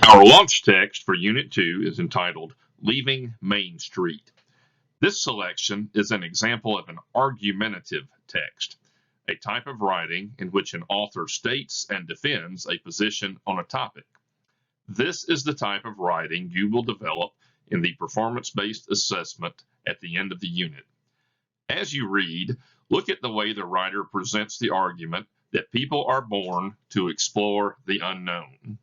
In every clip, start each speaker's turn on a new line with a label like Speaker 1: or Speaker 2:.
Speaker 1: Our launch text for Unit 2 is entitled Leaving Main Street. This selection is an example of an argumentative text, a type of writing in which an author states and defends a position on a topic. This is the type of writing you will develop in the performance-based assessment at the end of the unit. As you read, look at the way the writer presents the argument that people are born to explore the unknown.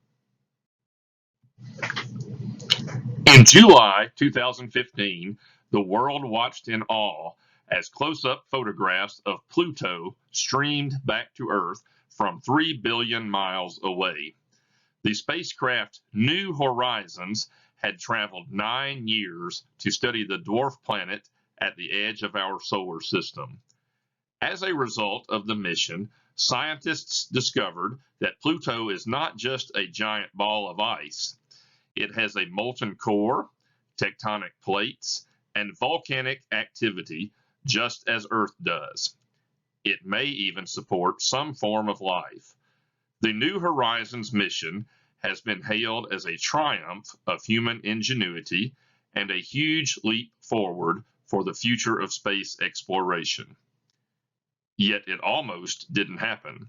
Speaker 1: In July 2015, the world watched in awe as close-up photographs of Pluto streamed back to Earth from 3 billion miles away. The spacecraft New Horizons had traveled 9 years to study the dwarf planet at the edge of our solar system. As a result of the mission, scientists discovered that Pluto is not just a giant ball of ice. It has a molten core, tectonic plates, and volcanic activity, just as Earth does. It may even support some form of life. The New Horizons mission has been hailed as a triumph of human ingenuity and a huge leap forward for the future of space exploration. Yet it almost didn't happen.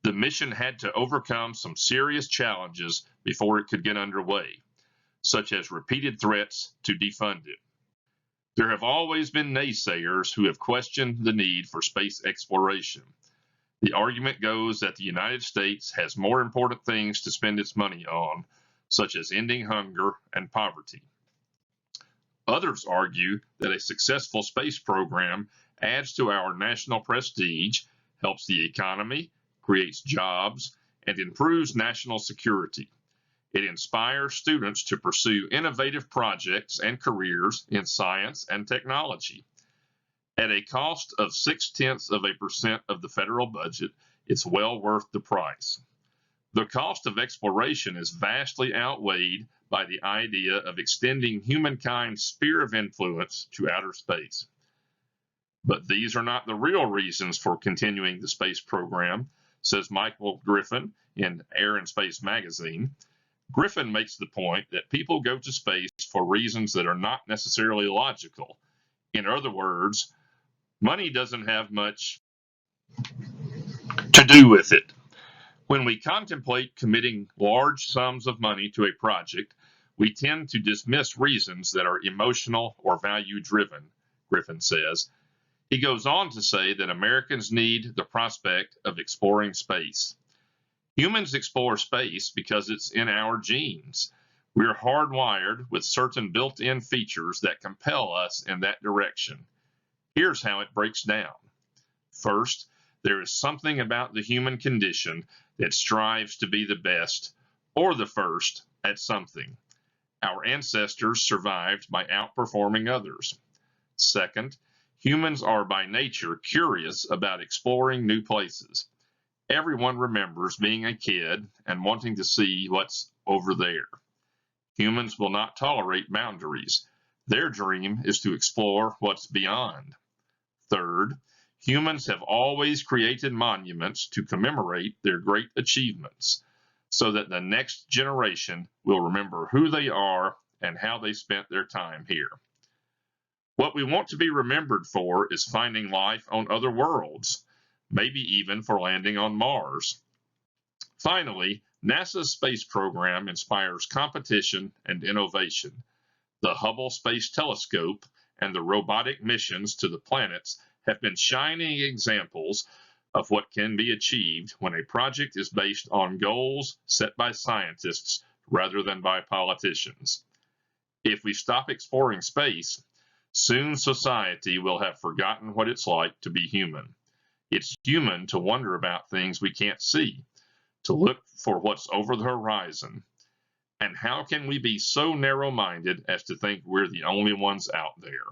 Speaker 1: The mission had to overcome some serious challenges before it could get underway, such as repeated threats to defund it. There have always been naysayers who have questioned the need for space exploration. The argument goes that the United States has more important things to spend its money on, such as ending hunger and poverty. Others argue that a successful space program adds to our national prestige, helps the economy, creates jobs, and improves national security. It inspires students to pursue innovative projects and careers in science and technology. At a cost of 0.6% of the federal budget, it's well worth the price. The cost of exploration is vastly outweighed by the idea of extending humankind's sphere of influence to outer space. But these are not the real reasons for continuing the space program, says Michael Griffin in Air and Space magazine. Griffin makes the point that people go to space for reasons that are not necessarily logical. In other words, money doesn't have much to do with it. When we contemplate committing large sums of money to a project, we tend to dismiss reasons that are emotional or value-driven, Griffin says. He goes on to say that Americans need the prospect of exploring space. Humans explore space because it's in our genes. We're hardwired with certain built-in features that compel us in that direction. Here's how it breaks down. First, there is something about the human condition that strives to be the best or the first at something. Our ancestors survived by outperforming others. Second, humans are by nature curious about exploring new places. Everyone remembers being a kid and wanting to see what's over there. Humans will not tolerate boundaries. Their dream is to explore what's beyond. Third, humans have always created monuments to commemorate their great achievements, so that the next generation will remember who they are and how they spent their time here. What we want to be remembered for is finding life on other worlds, maybe even for landing on Mars. Finally, NASA's space program inspires competition and innovation. The Hubble Space Telescope and the robotic missions to the planets have been shining examples of what can be achieved when a project is based on goals set by scientists rather than by politicians. If we stop exploring space, soon society will have forgotten what it's like to be human. It's human to wonder about things we can't see, to look for what's over the horizon. And how can we be so narrow-minded as to think we're the only ones out there?